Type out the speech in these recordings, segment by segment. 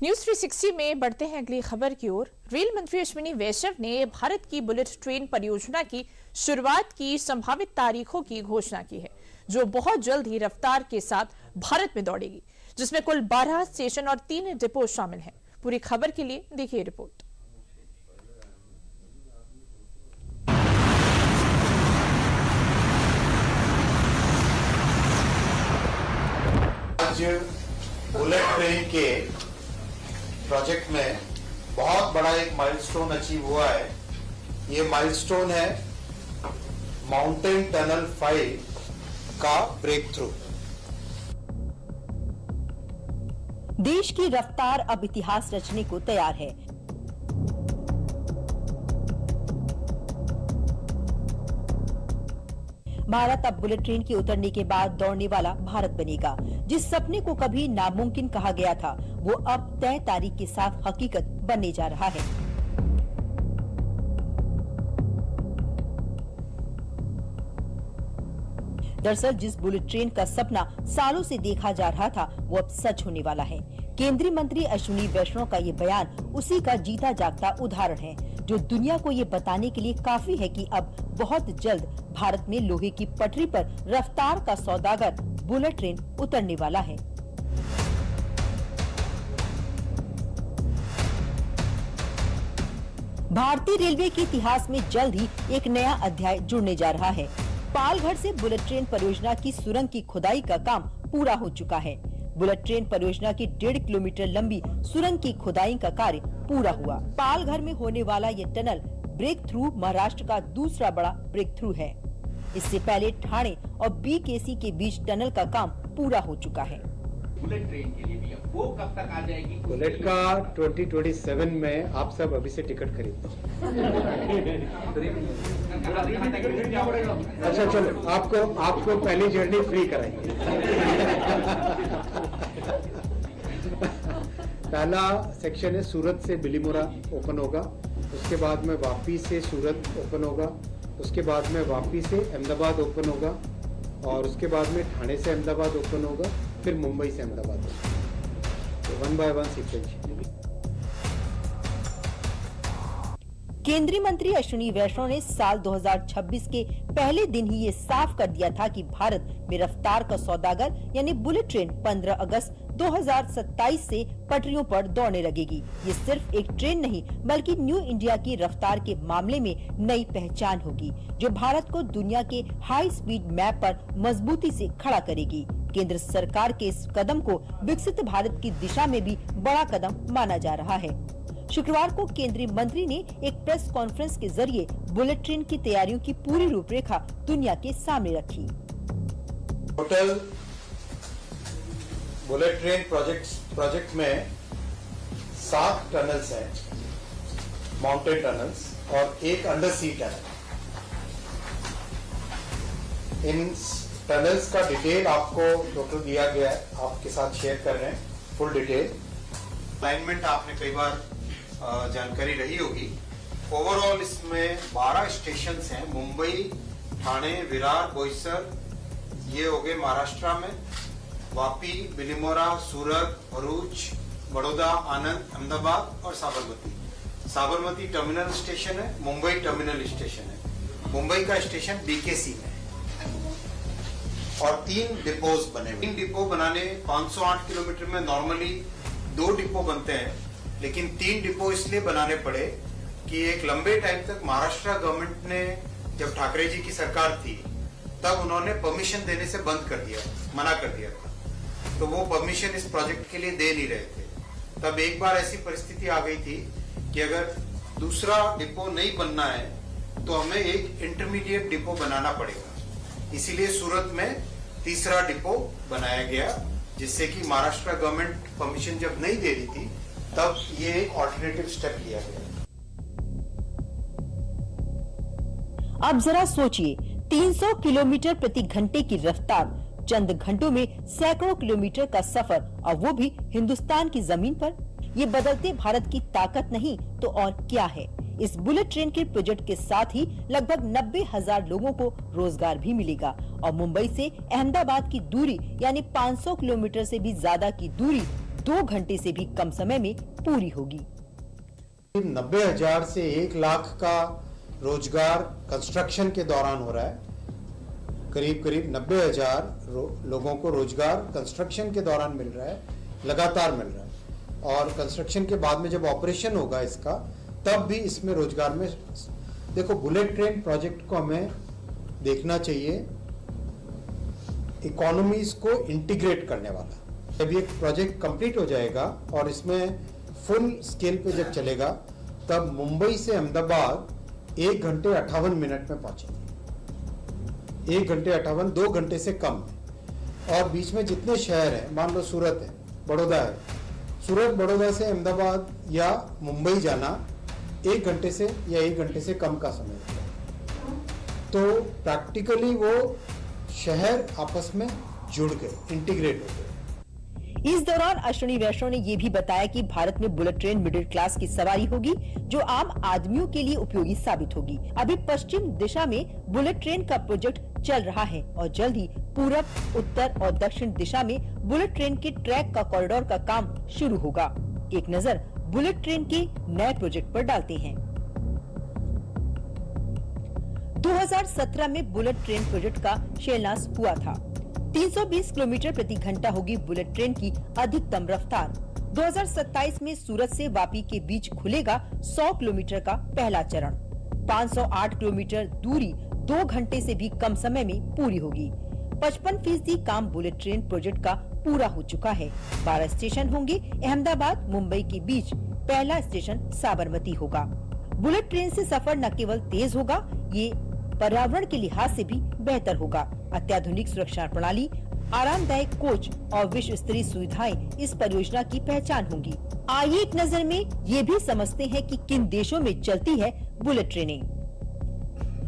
News 360 में बढ़ते हैं अगली खबर की ओर। रेल मंत्री अश्विनी वैष्णव ने भारत की बुलेट ट्रेन परियोजना की शुरुआत की संभावित तारीखों की घोषणा की है, जो बहुत जल्द ही रफ्तार के साथ भारत में दौड़ेगी, जिसमें कुल 12 स्टेशन और 3 डिपो शामिल हैं। पूरी खबर के लिए देखिए रिपोर्ट। आज बुलेट ट्रेन के प्रोजेक्ट में बहुत बड़ा एक माइलस्टोन अचीव हुआ है। ये माइलस्टोन है माउंटेन टनल 5 का ब्रेक थ्रू। देश की रफ्तार अब इतिहास रचने को तैयार है। भारत अब बुलेट ट्रेन के उतरने के बाद दौड़ने वाला भारत बनेगा। जिस सपने को कभी नामुमकिन कहा गया था, वो अब तय तारीख के साथ हकीकत बनने जा रहा है। दरअसल जिस बुलेट ट्रेन का सपना सालों से देखा जा रहा था, वो अब सच होने वाला है। केंद्रीय मंत्री अश्विनी वैष्णव का ये बयान उसी का जीता जागता उदाहरण है, जो दुनिया को ये बताने के लिए काफी है कि अब बहुत जल्द भारत में लोहे की पटरी पर रफ्तार का सौदागर बुलेट ट्रेन उतरने वाला है। भारतीय रेलवे के इतिहास में जल्द ही एक नया अध्याय जुड़ने जा रहा है। पालघर से बुलेट ट्रेन परियोजना की सुरंग की खुदाई का काम पूरा हो चुका है। बुलेट ट्रेन परियोजना की 1.5 किलोमीटर लंबी सुरंग की खुदाई का कार्य पूरा हुआ। पालघर में होने वाला ये टनल ब्रेक थ्रू महाराष्ट्र का दूसरा बड़ा ब्रेक थ्रू है। इससे पहले ठाणे और बीकेसी के बीच टनल का काम पूरा हो चुका है। बुलेट ट्रेन के लिए भी वो कब तक आ जाएगी? बुलेट का 2027 में आप सब अभी से टिकट खरीदो। अच्छा चलो, आपको पहली जर्नी फ्री कराएंगे। पहला सेक्शन है सूरत से बिलीमोरा ओपन होगा, उसके बाद में वापी से सूरत ओपन होगा, उसके बाद में वापी से अहमदाबाद ओपन होगा, और उसके बाद में ठाणे से अहमदाबाद ओपन होगा, फिर मुंबई से अहमदाबाद होगा। तो 1 by 1 सीक्वेंस। केंद्रीय मंत्री अश्विनी वैष्णव ने साल 2026 के पहले दिन ही ये साफ कर दिया था कि भारत में रफ्तार का सौदागर यानी बुलेट ट्रेन 15 अगस्त 2027 से पटरियों पर दौड़ने लगेगी। ये सिर्फ एक ट्रेन नहीं, बल्कि न्यू इंडिया की रफ्तार के मामले में नई पहचान होगी, जो भारत को दुनिया के हाई स्पीड मैप पर मजबूती से खड़ा करेगी। केंद्र सरकार के इस कदम को विकसित भारत की दिशा में भी बड़ा कदम माना जा रहा है। शुक्रवार को केंद्रीय मंत्री ने एक प्रेस कॉन्फ्रेंस के जरिए बुलेट ट्रेन की तैयारियों की पूरी रूपरेखा दुनिया के सामने रखी। टोटल बुलेट ट्रेन प्रोजेक्ट में 7 टनल्स हैं, माउंटेन टनल्स, और एक अंडर सी टनल। इन टनल्स का डिटेल आपको टोटल दिया गया है, आपके साथ शेयर कर रहे हैं फुल डिटेल। अलाइनमेंट आपने कई बार जानकारी रही होगी। ओवरऑल इसमें 12 स्टेशन हैं, मुंबई, ठाणे, विरार, बोईसर, ये हो गए महाराष्ट्र में, वापी, बिलीमोरा, सूरत, भरूच, बड़ौदा, आनंद, अहमदाबाद और साबरमती। साबरमती टर्मिनल स्टेशन है, मुंबई टर्मिनल स्टेशन है। मुंबई का स्टेशन बीकेसी में है, और 3 डिपोज बने हुए। 3 डिपो बनाने 508 किलोमीटर में नॉर्मली 2 डिपो बनते हैं, लेकिन 3 डिपो इसलिए बनाने पड़े कि एक लंबे टाइम तक महाराष्ट्र गवर्नमेंट ने, जब ठाकरे जी की सरकार थी, तब उन्होंने परमिशन देने से बंद कर दिया, मना कर दिया था। तो वो परमिशन इस प्रोजेक्ट के लिए दे नहीं रहे थे। तब एक बार ऐसी परिस्थिति आ गई थी कि अगर दूसरा डिपो नहीं बनना है तो हमें एक इंटरमीडिएट डिपो बनाना पड़ेगा। इसीलिए सूरत में तीसरा डिपो बनाया गया, जिससे कि महाराष्ट्र गवर्नमेंट परमिशन जब नहीं दे रही थी, तब ये एक ऑल्टरनेटिव स्टेप लिया गया। अब जरा सोचिए, 300 किलोमीटर प्रति घंटे की रफ्तार, चंद घंटों में सैकड़ों किलोमीटर का सफर, और वो भी हिंदुस्तान की जमीन पर। ये बदलते भारत की ताकत नहीं तो और क्या है। इस बुलेट ट्रेन के प्रोजेक्ट के साथ ही लगभग 90,000 लोगों को रोजगार भी मिलेगा, और मुंबई से अहमदाबाद की दूरी यानी 500 किलोमीटर से भी ज्यादा की दूरी 2 घंटे से भी कम समय में पूरी होगी। 90,000 से 1 लाख का रोजगार कंस्ट्रक्शन के दौरान हो रहा है। करीब 90,000 लोगों को रोजगार कंस्ट्रक्शन के दौरान मिल रहा है, लगातार मिल रहा है। और कंस्ट्रक्शन के बाद में जब ऑपरेशन होगा इसका, तब भी इसमें रोजगार में देखो, बुलेट ट्रेन प्रोजेक्ट को हमें देखना चाहिए इकोनॉमीज को इंटीग्रेट करने वाला। जब ये प्रोजेक्ट कंप्लीट हो जाएगा और इसमें फुल स्केल पे जब चलेगा, तब मुंबई से अहमदाबाद 1 घंटे 58 मिनट में पहुंचेंगे। 1 घंटे 58, 2 घंटे से कम है। और बीच में जितने शहर हैं, मान लो सूरत है, बड़ौदा है, सूरत बड़ौदा से अहमदाबाद या मुंबई जाना 1 घंटे से या 1 घंटे से कम का समय होता है। तो प्रैक्टिकली वो शहर आपस में जुड़ गए, इंटीग्रेट हो गए। इस दौरान अश्विनी वैष्णव ने ये भी बताया कि भारत में बुलेट ट्रेन मिडिल क्लास की सवारी होगी, जो आम आदमियों के लिए उपयोगी साबित होगी। अभी पश्चिम दिशा में बुलेट ट्रेन का प्रोजेक्ट चल रहा है और जल्द ही पूरब, उत्तर और दक्षिण दिशा में बुलेट ट्रेन के ट्रैक का कॉरिडोर का काम शुरू होगा। एक नजर बुलेट ट्रेन के नए प्रोजेक्ट पर डालते हैं। 2017 में बुलेट ट्रेन प्रोजेक्ट का शिलान्यास हुआ था। 320 किलोमीटर प्रति घंटा होगी बुलेट ट्रेन की अधिकतम रफ्तार। 2027 में सूरत से वापी के बीच खुलेगा 100 किलोमीटर का पहला चरण। 508 किलोमीटर दूरी 2 घंटे से भी कम समय में पूरी होगी। 55% काम बुलेट ट्रेन प्रोजेक्ट का पूरा हो चुका है। 12 स्टेशन होंगे। अहमदाबाद मुंबई के बीच पहला स्टेशन साबरमती होगा। बुलेट ट्रेन से सफर न केवल तेज होगा, ये पर्यावरण के लिहाज से भी बेहतर होगा। अत्याधुनिक सुरक्षा प्रणाली, आरामदायक कोच और विश्व स्तरीय सुविधाएं इस परियोजना की पहचान होंगी। आइए एक नजर में ये भी समझते हैं कि किन देशों में चलती है बुलेट ट्रेनें।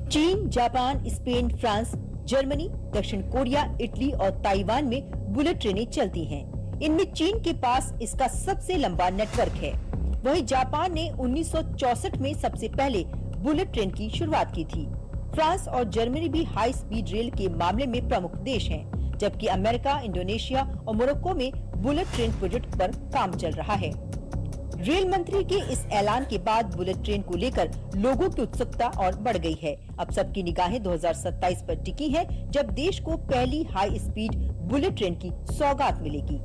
चीन, जापान, स्पेन, फ्रांस, जर्मनी, दक्षिण कोरिया, इटली और ताइवान में बुलेट ट्रेनें चलती हैं। इनमें चीन के पास इसका सबसे लंबा नेटवर्क है। वहीं जापान ने 1964 में सबसे पहले बुलेट ट्रेन की शुरुआत की थी। फ्रांस और जर्मनी भी हाई स्पीड रेल के मामले में प्रमुख देश हैं, जबकि अमेरिका, इंडोनेशिया और मोरक्को में बुलेट ट्रेन प्रोजेक्ट पर काम चल रहा है। रेल मंत्री के इस ऐलान के बाद बुलेट ट्रेन को लेकर लोगों की उत्सुकता और बढ़ गई है। अब सबकी निगाहें 2027 पर टिकी हैं, जब देश को पहली हाई स्पीड बुलेट ट्रेन की सौगात मिलेगी।